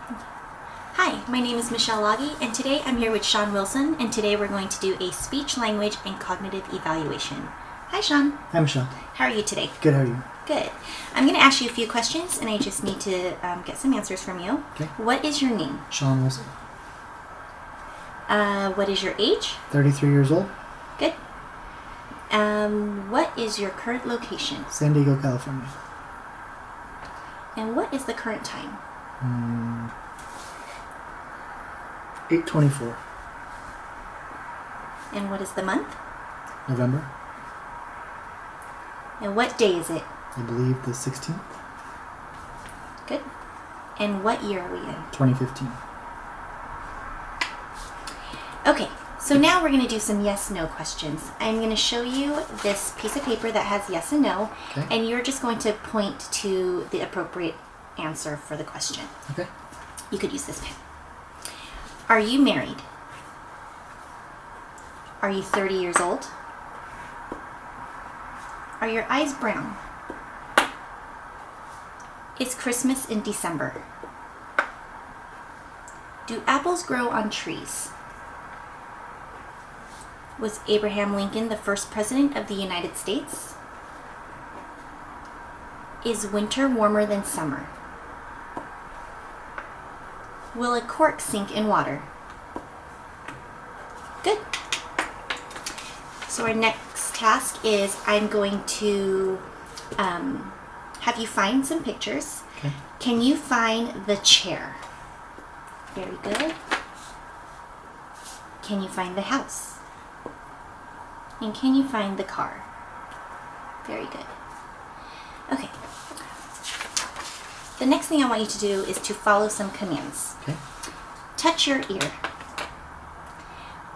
Hi, my name is Michelle Loggy, and today I'm here with Sean Wilson, and today we're going to do a speech, language, and cognitive evaluation. Hi, Sean. Hi, Michelle. How are you today? Good, how are you? Good. I'm going to ask you a few questions, and I just need to get some answers from you. Okay. What is your name? Sean Wilson. What is your age? 33 years old. Good. What is your current location? San Diego, California. And what is the current time? 8/24. And what is the month? November. And what day is it? I believe the 16th. Good. And what year are we in? 2015. Okay, so now we're going to do some yes-no questions. I'm going to show you this piece of paper that has yes and no, Okay. and you're just going to point to the appropriate answer for the question. Okay. You could use this pen. Are you married? Are you 30 years old? Are your eyes brown? Is Christmas in December? Do apples grow on trees? Was Abraham Lincoln the first president of the United States? Is winter warmer than summer? Will a cork sink in water? Good. So our next task is I'm going to have you find some pictures. Okay. Can you find the chair? Very good. Can you find the house? And can you find the car? Very good. Okay. The next thing I want you to do is to follow some commands. Okay. Touch your ear.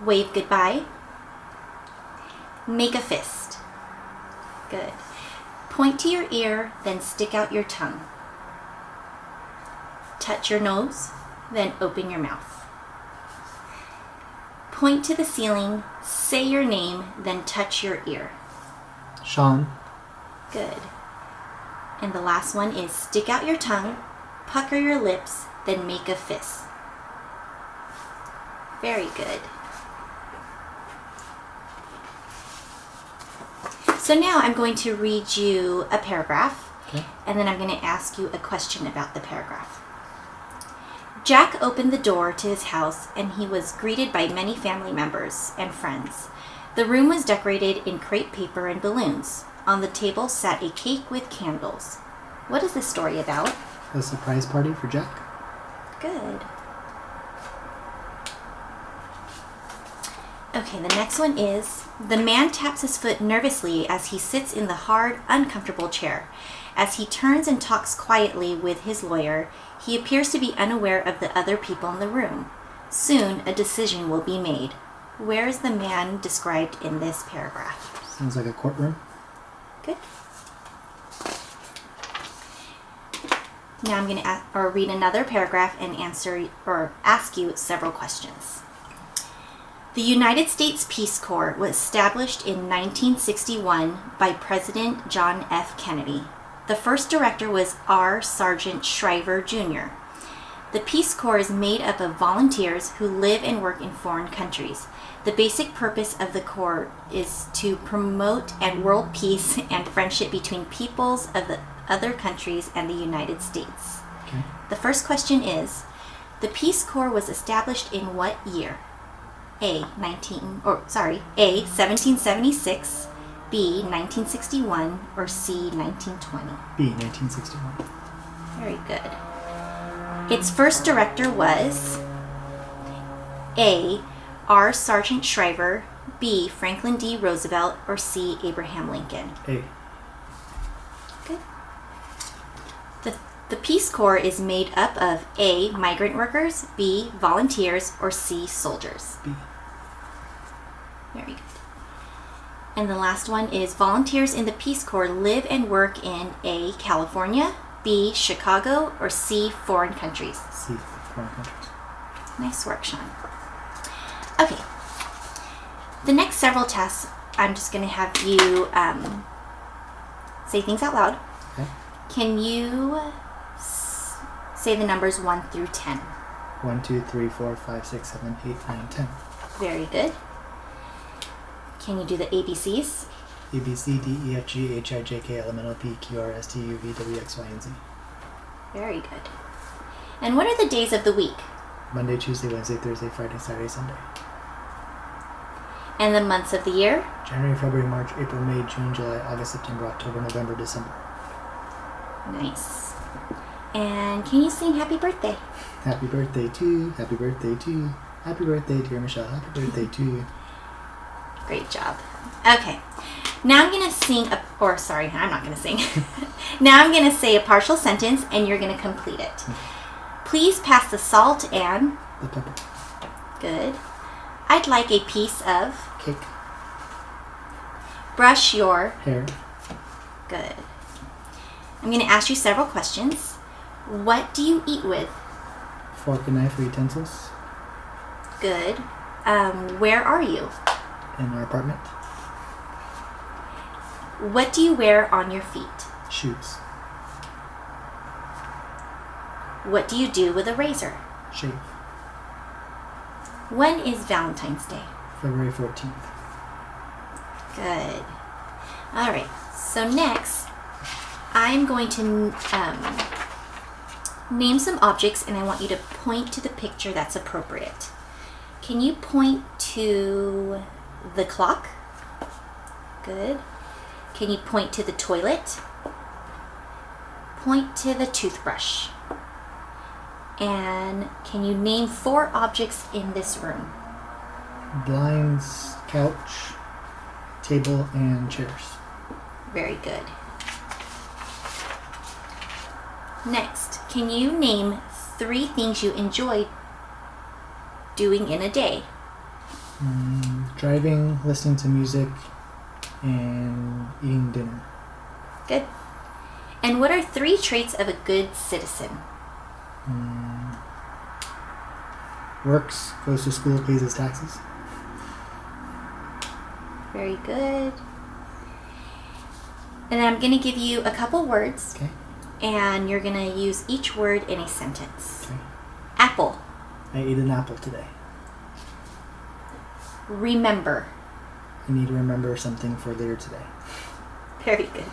Wave goodbye. Make a fist. Good. Point to your ear, then stick out your tongue. Touch your nose, then open your mouth. Point to the ceiling, say your name, then touch your ear. Sean. Good. And the last one is stick out your tongue, pucker your lips, then make a fist. Very good. So now I'm going to read you a paragraph, Okay. and then I'm going to ask you a question about the paragraph. Jack opened the door to his house, and he was greeted by many family members and friends. The room was decorated in crepe paper and balloons. On the table sat a cake with candles. What is this story about? A surprise party for Jack. Good. Okay, the next one is, the man taps his foot nervously as he sits in the hard, uncomfortable chair. As he turns and talks quietly with his lawyer, he appears to be unaware of the other people in the room. Soon, a decision will be made. Where is the man described in this paragraph? Sounds like a courtroom. Good. Now I'm going to read another paragraph and answer or ask you several questions. The United States Peace Corps was established in 1961 by President John F. Kennedy. The first director was R. Sargent Shriver, Jr. The Peace Corps is made up of volunteers who live and work in foreign countries. The basic purpose of the Corps is to promote and world peace and friendship between peoples of the other countries and the United States. Okay. The first question is, the Peace Corps was established in what year? A. 1776, B. 1961, or C. 1920? B. 1961. Very good. Its first director was A. R. Sargent Shriver, B. Franklin D. Roosevelt, or C. Abraham Lincoln? A. Good. The Peace Corps is made up of A. Migrant workers, B. Volunteers, or C. Soldiers? B. Very good. And the last one is volunteers in the Peace Corps live and work in A. California, B. Chicago, or C. foreign countries? C. Foreign countries. Nice work, Sean. Okay. The next several tests, I'm just going to have you say things out loud. Okay. Can you Say the numbers 1 through 10. 1, 2, 3, 4, 5, 6, 7, 8, 9, 10. Very good. Can you do the ABCs? A, B, C, D, E, F, G, H, I, J, K, L, M, N, O, P, Q, R, S, T, U, V, W, X, Y, and Z. Very good. And what are the days of the week? Monday, Tuesday, Wednesday, Thursday, Friday, Saturday, Sunday. And the months of the year? January, February, March, April, May, June, July, August, September, October, November, December. Nice. And can you sing happy birthday? Happy birthday to you. Happy birthday to you. Happy birthday, dear Michelle. Happy birthday to you. Great job. Okay. Now I'm going to sing, I'm not going to sing. Now I'm going to say a partial sentence and you're going to complete it. Please pass the salt and... The pepper. Good. I'd like a piece of... Cake. Brush your... Hair. Good. I'm going to ask you several questions. What do you eat with? Fork and knife or utensils. Good. Where are you? In our apartment. What do you wear on your feet? Shoes. What do you do with a razor? Shave. When is Valentine's Day? February 14th. Good. All right. So next, I'm going to name some objects and I want you to point to the picture that's appropriate. Can you point to the clock? Good. Can you point to the toilet? Point to the toothbrush. And can you name 4 objects in this room? Blinds, couch, table, and chairs. Very good. Next, can you name 3 things you enjoy doing in a day? Driving, listening to music, and eating dinner. Good. And what are 3 traits of a good citizen? Works, goes to school, pays his taxes. Very good. And then I'm going to give you a couple words. Okay. And you're going to use each word in a sentence. Okay. Apple. I ate an apple today. Remember. I need to remember something for later today. Very good.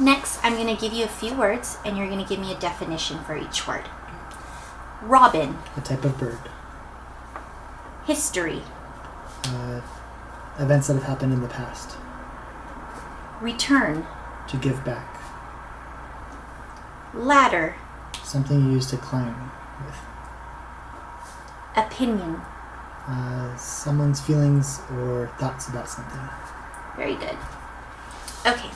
Next, I'm going to give you a few words and you're going to give me a definition for each word. Robin. A type of bird. History. Events that have happened in the past. Return. To give back. Ladder. Something you use to climb with. Opinion. Someone's feelings or thoughts about something. Very good. Okay.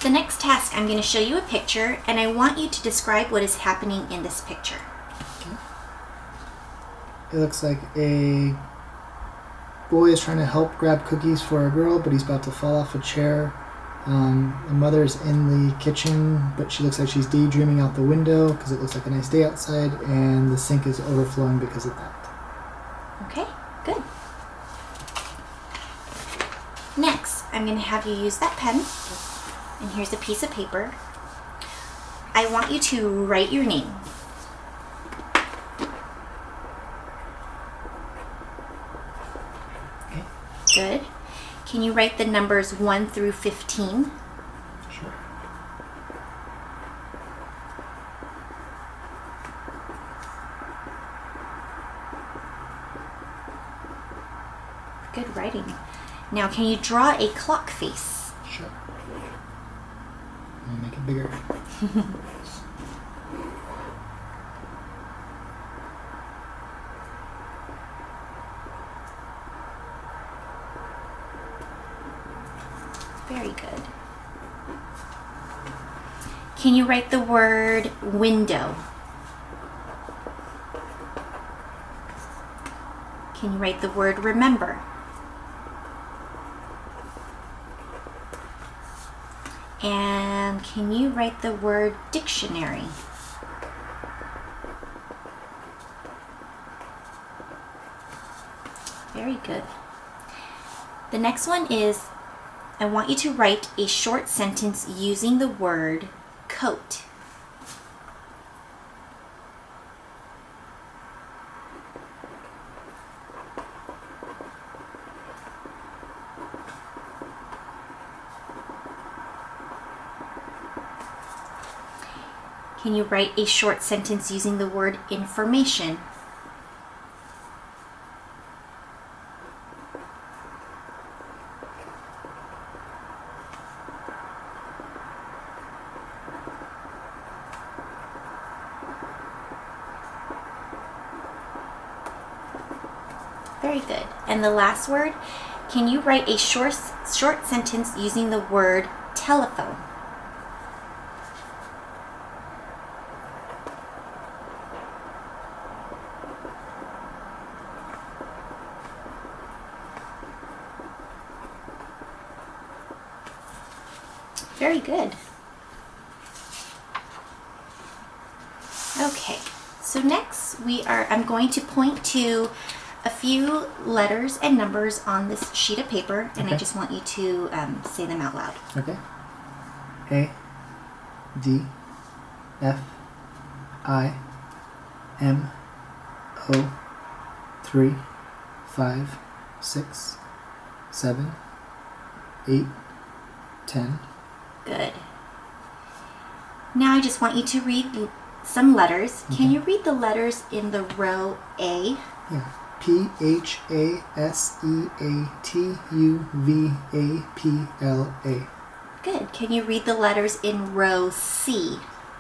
The next task, I'm going to show you a picture and I want you to describe what is happening in this picture. Okay. It looks like a boy is trying to help grab cookies for a girl, but he's about to fall off a chair. The mother's in the kitchen, but she looks like she's daydreaming out the window because it looks like a nice day outside, and the sink is overflowing because of that. Okay, good. Next, I'm going to have you use that pen, and here's a piece of paper. I want you to write your name. Okay. Good. Can you write the numbers 1 through 15? Sure. Good writing. Now, can you draw a clock face? Sure. Let me make it bigger. Very good. Can you write the word window? Can you write the word remember? And can you write the word dictionary? Very good. The next one is, I want you to write a short sentence using the word coat. Can you write a short sentence using the word information? Very good. And the last word, can you write a short sentence using the word telephone? Very good. Okay, so next I'm going to point to a few letters and numbers on this sheet of paper, and I Okay. just want you to say them out loud. Okay. A, D, F, I, M, O, 3, 5, 6, 7, 8, 10. Good. Now I just want you to read some letters. Can Okay. you read the letters in the row A? Yeah. PHASEATUVAPLA. Good. Can you read the letters in row C?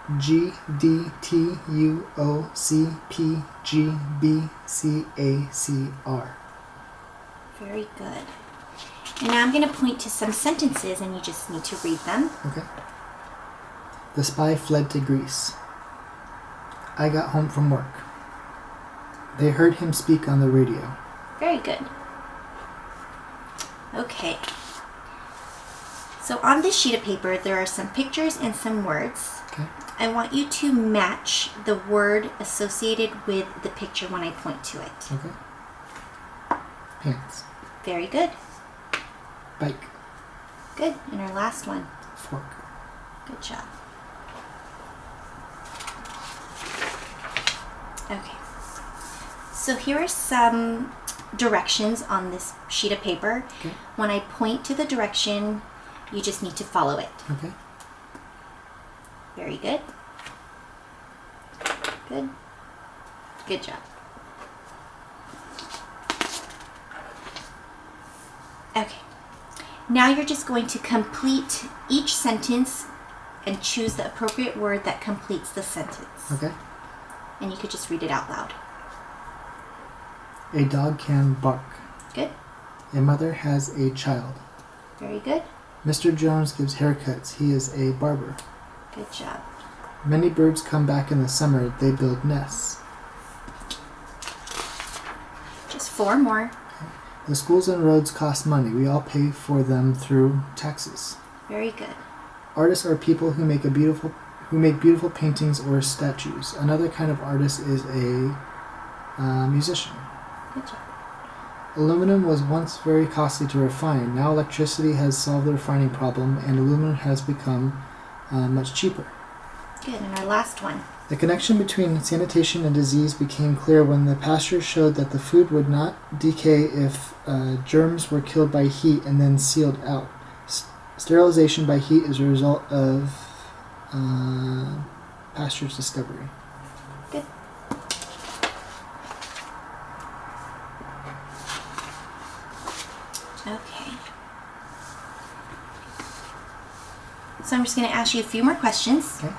GDTUOCPGBCACR. Very good. And now I'm going to point to some sentences, and you just need to read them. Okay. The spy fled to Greece. I got home from work. They heard him speak on the radio. Very good. Okay. So on this sheet of paper, there are some pictures and some words. Okay. I want you to match the word associated with the picture when I point to it. Okay. Pants. Very good. Bike. Good. And our last one. Fork. Good job. Okay. So here are some directions on this sheet of paper. Okay. When I point to the direction, you just need to follow it. Okay. Very good. Good. Good job. Okay. Now you're just going to complete each sentence and choose the appropriate word that completes the sentence. Okay. And you could just read it out loud. A dog can bark. Good. A mother has a child. Very good. Mr. Jones gives haircuts. He is a barber. Good job. Many birds come back in the summer. They build nests. Just 4 more. The schools and roads cost money. We all pay for them through taxes. Very good. Artists are people who make beautiful paintings or statues. Another kind of artist is a musician. Good job. Aluminum was once very costly to refine. Now electricity has solved the refining problem, and aluminum has become much cheaper. Good. And our last one. The connection between sanitation and disease became clear when the pastures showed that the food would not decay if germs were killed by heat and then sealed out. Sterilization by heat is a result of Pasteur's discovery. Good. Okay. So I'm just going to ask you a few more questions. Okay.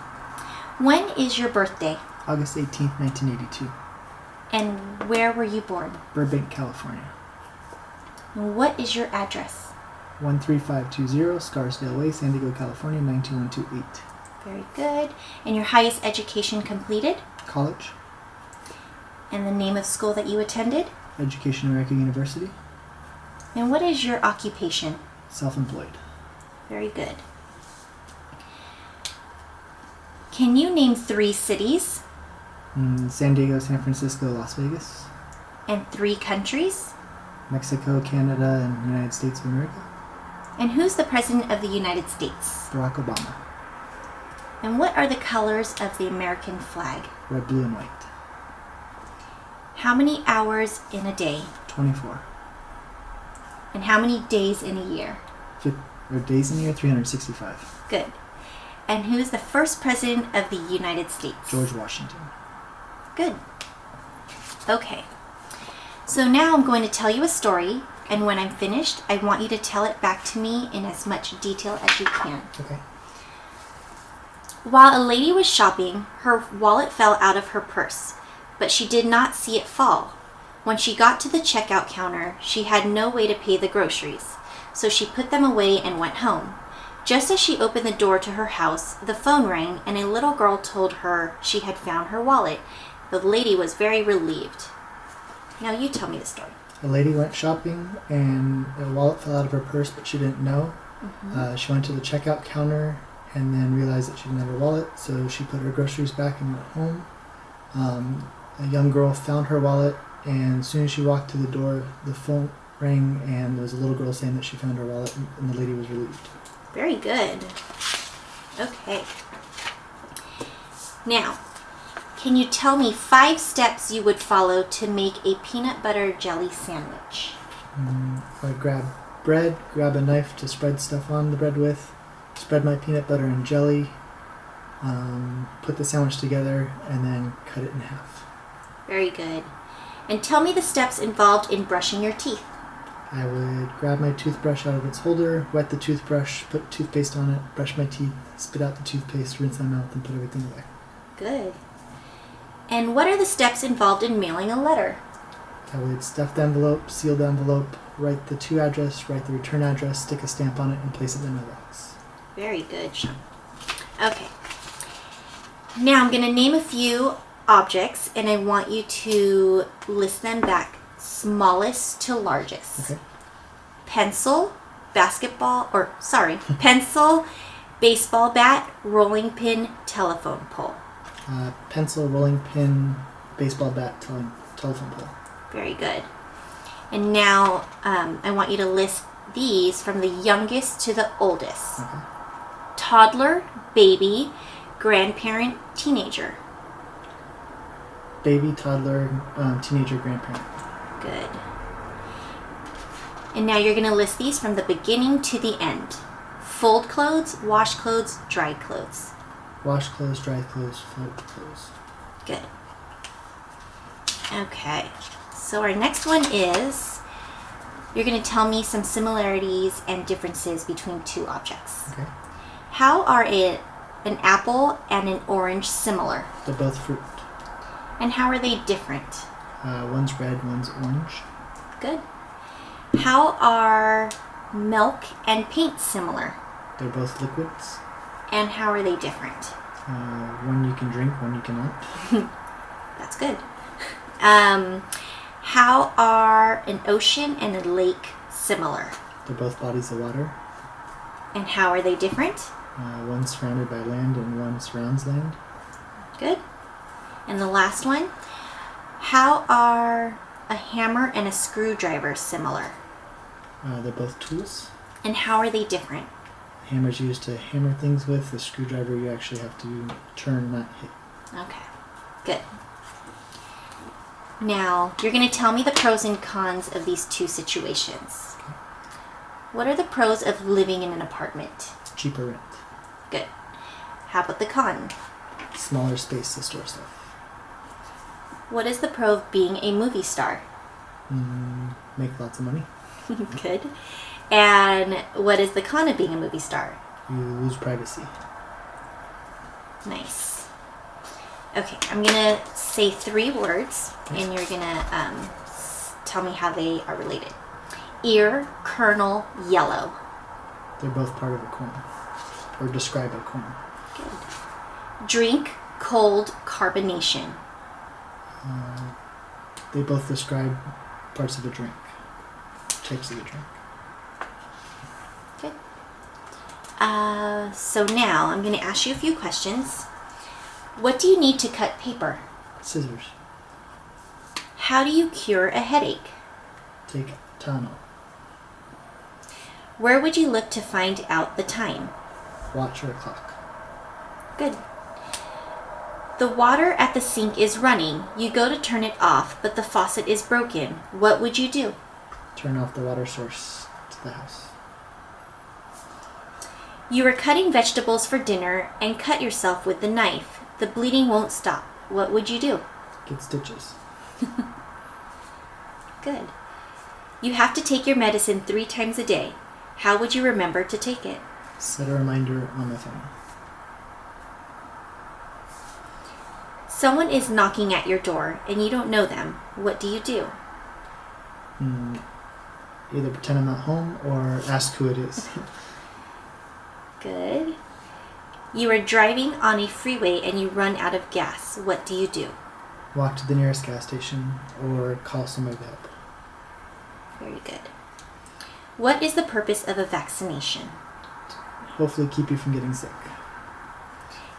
When is your birthday? Scarsdale, 1982. And where were you born? Burbank, California. And what is your address? 13520 Scarsdale Way, San Diego, California, 92128. Very good. And your highest education completed? College, And the name of school that you attended? Education America University, And what is your occupation? self-employed. Very good. Can you name 3 cities San Diego, San Francisco, Las Vegas. and 3 countries? Mexico, Canada, and United States of America. And who's the President of the United States? Barack Obama. And what are the colors of the American flag? Red, blue, and white. How many hours in a day? 24. And how many days in a year? Days in a year, 365. Good. And who is the first President of the United States? George Washington. Good. Okay. So now I'm going to tell you a story, and when I'm finished, I want you to tell it back to me in as much detail as you can. Okay. While a lady was shopping, her wallet fell out of her purse, but she did not see it fall. When she got to the checkout counter, she had no way to pay the groceries, so she put them away and went home. Just as she opened the door to her house, the phone rang and a little girl told her she had found her wallet. The lady was very relieved. Now you tell me the story. A lady went shopping and a wallet fell out of her purse, but she didn't know. She went to the checkout counter and then realized that she didn't have her wallet, so she put her groceries back and went home. A young girl found her wallet, and as soon as she walked to the door, the phone rang and there was a little girl saying that she found her wallet, and the lady was relieved. Very good. Okay. Now, can you tell me 5 steps you would follow to make a peanut butter jelly sandwich? I grab bread, grab a knife to spread stuff on the bread with, spread my peanut butter and jelly, put the sandwich together, and then cut it in half. Very good. And tell me the steps involved in brushing your teeth. I would grab my toothbrush out of its holder, wet the toothbrush, put toothpaste on it, brush my teeth, spit out the toothpaste, rinse my mouth, and put everything away. Good. And what are the steps involved in mailing a letter? I would stuff the envelope, seal the envelope, write the to address, write the return address, stick a stamp on it, and place it in the mailbox. Very good, Sean. Okay. Now I'm going to name a few objects, and I want you to list them back smallest to largest. Okay. Pencil, pencil, baseball bat, rolling pin, telephone pole. Pencil, rolling pin, baseball bat, telephone pole. Very good. And now I want you to list these from the youngest to the oldest. Okay. Toddler, baby, grandparent, teenager. Baby, toddler, teenager, grandparent. Good. And now you're going to list these from the beginning to the end. Fold clothes, wash clothes, dry clothes. Wash clothes, dry clothes, fold clothes. Good. Okay. So our next one is, you're going to tell me some similarities and differences between 2 objects. Okay. How are an apple and an orange similar? They're both fruit. And how are they different? One's red, one's orange. Good. How are milk and paint similar? They're both liquids. And how are they different? One you can drink, one you cannot. That's good. How are an ocean and a lake similar? They're both bodies of water. And how are they different? One's surrounded by land and one surrounds land. Good. And the last one, how are a hammer and a screwdriver similar? They're both tools. And how are they different? Hammer's used to hammer things with. The screwdriver you actually have to turn, not hit. Okay, good. Now, you're going to tell me the pros and cons of these 2 situations. Okay. What are the pros of living in an apartment? Cheaper rent. Good. How about the con? Smaller space to store stuff. What is the pro of being a movie star? Make lots of money. Good. And what is the con of being a movie star? You lose privacy. Nice. Okay, I'm going to say 3 words, and you're going to tell me how they are related. Ear, kernel, yellow. They're both part of a corn. Or describe a corn. Good. Drink, cold, carbonation. They both describe parts of a drink. Types of a drink. Good. So now I'm going to ask you a few questions. What do you need to cut paper? Scissors. How do you cure a headache? Take tunnel. Where would you look to find out the time? Watch or clock. Good. The water at the sink is running. You go to turn it off, but the faucet is broken. What would you do? Turn off the water source to the house. You are cutting vegetables for dinner and cut yourself with the knife. The bleeding won't stop. What would you do? Get stitches. Good. You have to take your medicine 3 times a day. How would you remember to take it? Set a reminder on my phone. Someone is knocking at your door and you don't know them. What do you do? Either pretend I'm not home or ask who it is. Good. You are driving on a freeway and you run out of gas. What do you do? Walk to the nearest gas station or call somebody to help. Very good. What is the purpose of a vaccination? Hopefully keep you from getting sick.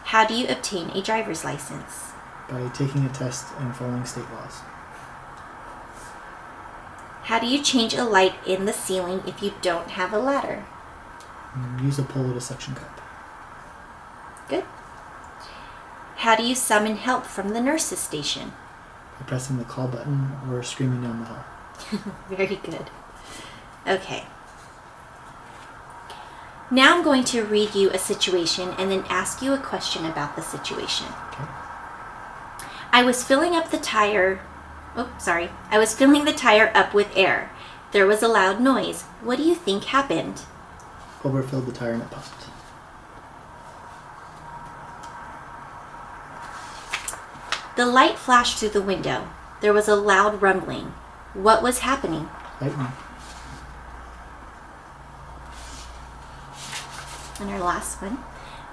How do you obtain a driver's license? By taking a test and following state laws. How do you change a light in the ceiling if you don't have a ladder? Use a pole with a suction cup. Good. How do you summon help from the nurse's station? By pressing the call button or screaming down the hall. Very good. Okay. Now I'm going to read you a situation and then ask you a question about the situation. Okay. I was filling the tire up with air. There was a loud noise. What do you think happened? Overfilled the tire and it popped. The light flashed through the window. There was a loud rumbling. What was happening? Lightning. And our last one.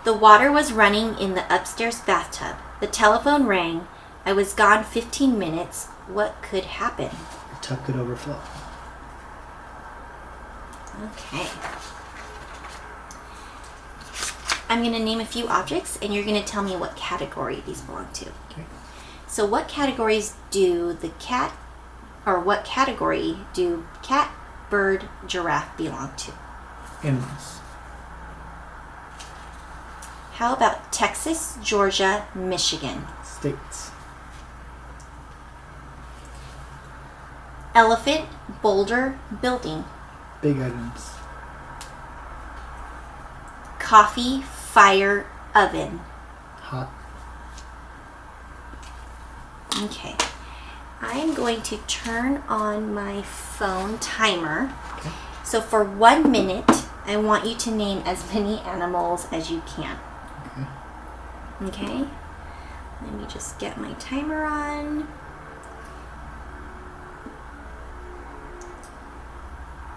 The water was running in the upstairs bathtub. The telephone rang. I was gone 15 minutes. What could happen? The tub could overflow. Okay. I'm going to name a few objects and you're going to tell me what category these belong to. Okay. So what category do cat, bird, giraffe belong to? Animals. How about Texas, Georgia, Michigan? States. Elephant, boulder, building. Big items. Coffee, fire, oven. Hot. Okay. I'm going to turn on my phone timer. Okay. So for 1 minute, I want you to name as many animals as you can. Okay. Okay? Let me just get my timer on.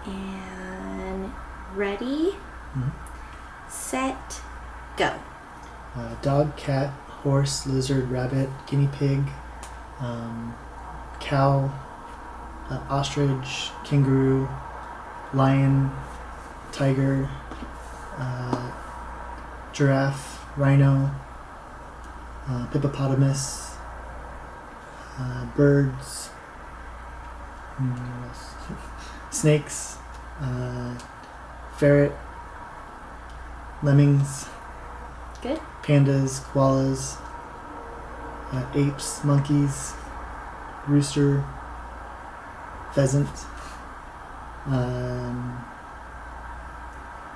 And ready, set, go. Dog, cat, horse, lizard, rabbit, guinea pig, cow, ostrich, kangaroo, lion, tiger, giraffe, rhino, hippopotamus, birds, what else? Snakes, ferret, lemmings, Good. pandas, koalas, apes, monkeys, rooster, pheasant,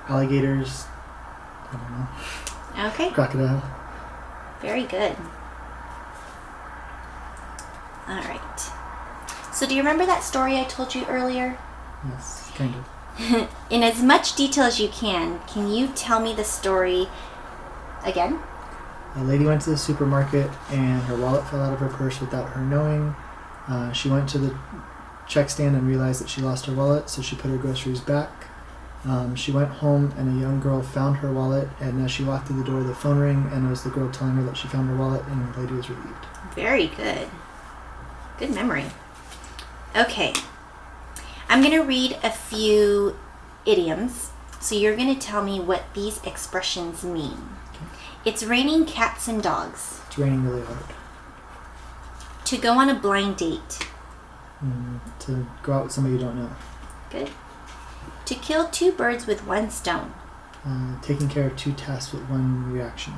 alligators, I don't know, Okay. crocodile. Very good. All right. So do you remember that story I told you earlier? Yes, kind of. In as much detail as you can you tell me the story again? A lady went to the supermarket and her wallet fell out of her purse without her knowing. She went to the check stand and realized that she lost her wallet, so she put her groceries back. She went home and a young girl found her wallet, and as she walked through the door, the phone rang and it was the girl telling her that she found her wallet, and the lady was relieved. Very good. Good memory. Okay. I'm going to read a few idioms, so you're going to tell me what these expressions mean. Okay. It's raining cats and dogs. It's raining really hard. To go on a blind date. To go out with somebody you don't know. Good. To kill 2 birds with 1 stone. Taking care of 2 tasks with 1 reaction.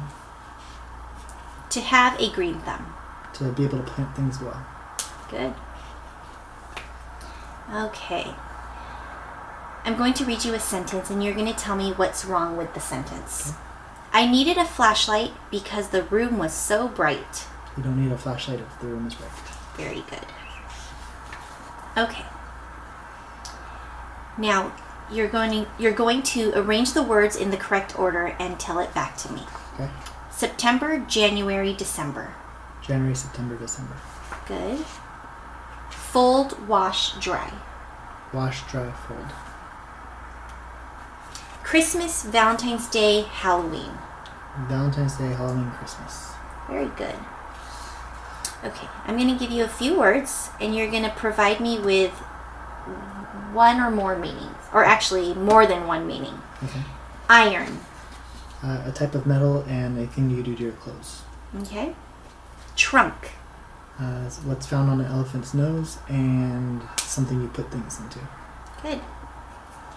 To have a green thumb. To be able to plant things well. Good. Okay. I'm going to read you a sentence and you're going to tell me what's wrong with the sentence. Okay. I needed a flashlight because the room was so bright. You don't need a flashlight if the room is bright. Very good. Okay. Now, you're going to arrange the words in the correct order and tell it back to me. Okay. September, January, December. January, September, December. Good. Fold, wash, dry. Wash, dry, fold. Christmas, Valentine's Day, Halloween. Valentine's Day, Halloween, Christmas. Very good. Okay, I'm going to give you a few words and you're going to provide me with 1 or more meanings. Or actually, more than 1 meaning. Okay. Iron. A type of metal and a thing you do to your clothes. Okay. Trunk. What's found on an elephant's nose and something you put things into. Good.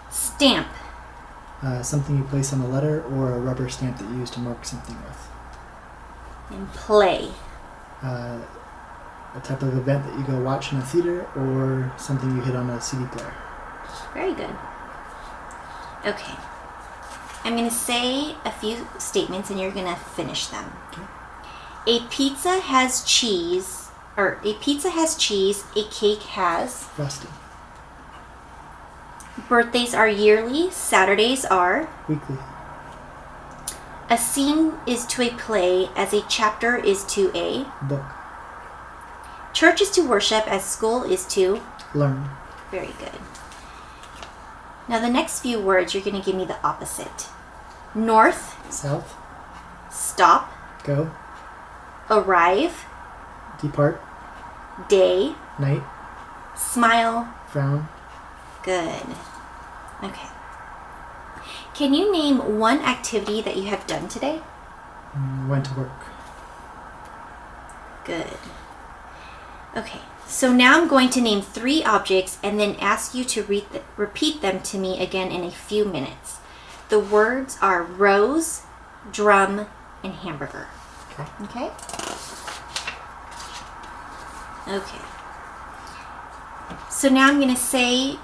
Stamp. Something you place on a letter or a rubber stamp that you use to mark something with. And play. A type of event that you go watch in a theater or something you hit on a CD player. Very good. Okay. I'm going to say a few statements and you're going to finish them. Okay. A pizza has cheese, a cake has. Frosting. Birthdays are yearly, Saturdays are. Weekly. A scene is to a play as a chapter is to a. Book. Church is to worship as school is to. Learn. Very good. Now the next few words you're going to give me the opposite. North. South. Stop. Go. Arrive. Depart. Day. Night. Smile. Frown. Good. Okay. Can you name 1 activity that you have done today? Went to work. Good. Okay. So now I'm going to name 3 objects and then ask you to repeat them to me again in a few minutes. The words are rose, drum, and hamburger. Okay. Okay? Okay. So now I'm going to say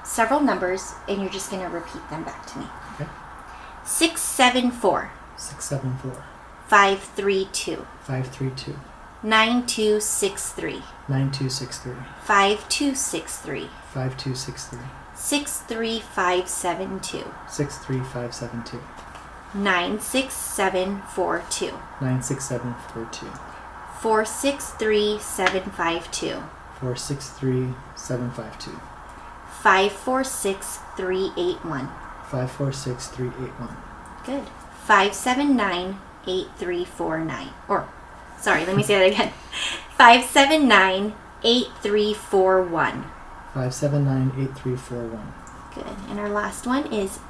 several numbers and you're just going to repeat them back to me. Okay. 674. 674. 532. 532. 9263. 9263. 5263. 5263. 63572. 63572. 96742. 96742. 463752. 463752. 546381. 546381. Good. 5798349. Or, sorry, let me say that again. 5798341. 5798341. Good. And our last one is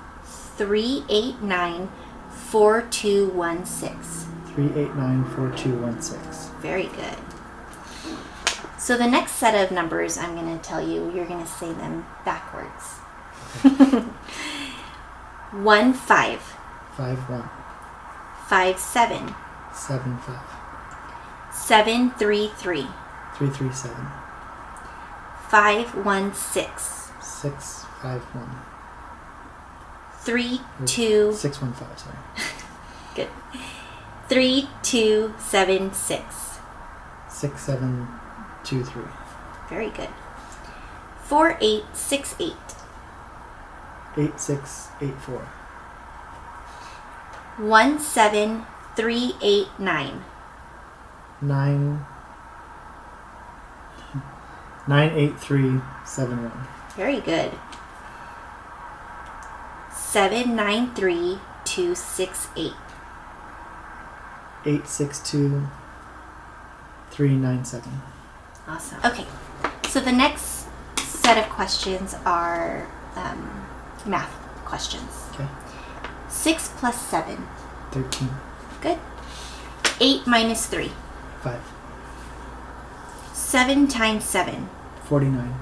3894216. 3894216. Very good. So the next set of numbers I'm going to tell you, you're going to say them backwards. 1 5. 51. 5 7. 75. 7 3 3. 337. 5 1 6. 651. 3 2. 615, sorry. Good. 3 2 7 6. 6723. Very good. 4 8 6 8. 8684. 1 7 3 8 9. 98371. Very good. 793 268. 862 397. Awesome. Okay, so the next set of questions are math questions. Okay. 6 plus 7. 13. Good. 8 minus 3. 5. 7 times 7. 49.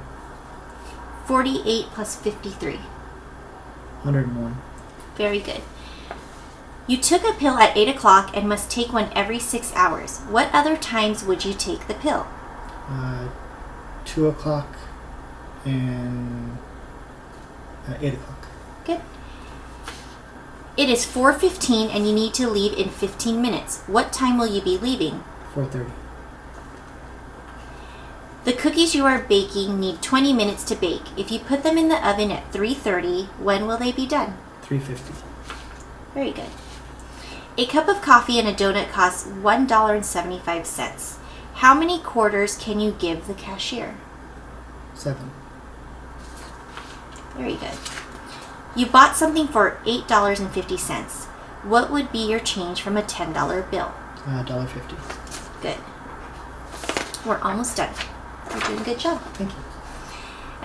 48 plus 53. 101. Very good. You took a pill at 8 o'clock and must take one every 6 hours. What other times would you take the pill? 2 o'clock and 8 o'clock. Good. It is 4:15 and you need to leave in 15 minutes. What time will you be leaving? 4:30. The cookies you are baking need 20 minutes to bake. If you put them in the oven at 3:30, when will they be done? 3:50. Very good. A cup of coffee and a donut costs $1.75. How many quarters can you give the cashier? 7. Very good. You bought something for $8.50. What would be your change from a $10 bill? $1.50. Good. We're almost done. You're doing a good job. Thank you.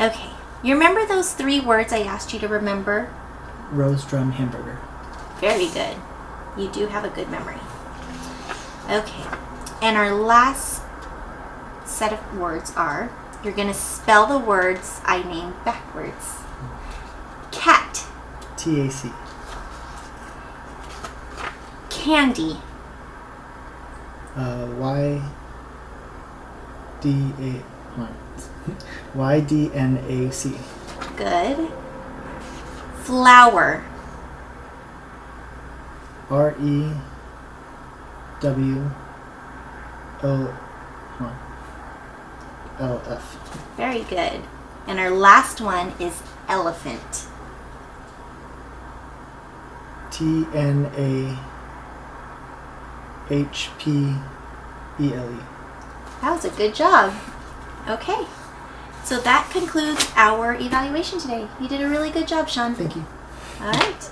Okay. You remember those 3 words I asked you to remember? Rose drum hamburger. Very good. You do have a good memory. Okay. And our last set of words are, you're going to spell the words I named backwards. Cat. TAC. Candy. YDNAC. Good. Flower. REWOLF. Very good. And our last one is elephant. TNAHPELE. That was a good job. Okay. So that concludes our evaluation today. You did a really good job, Sean. Thank you. All right.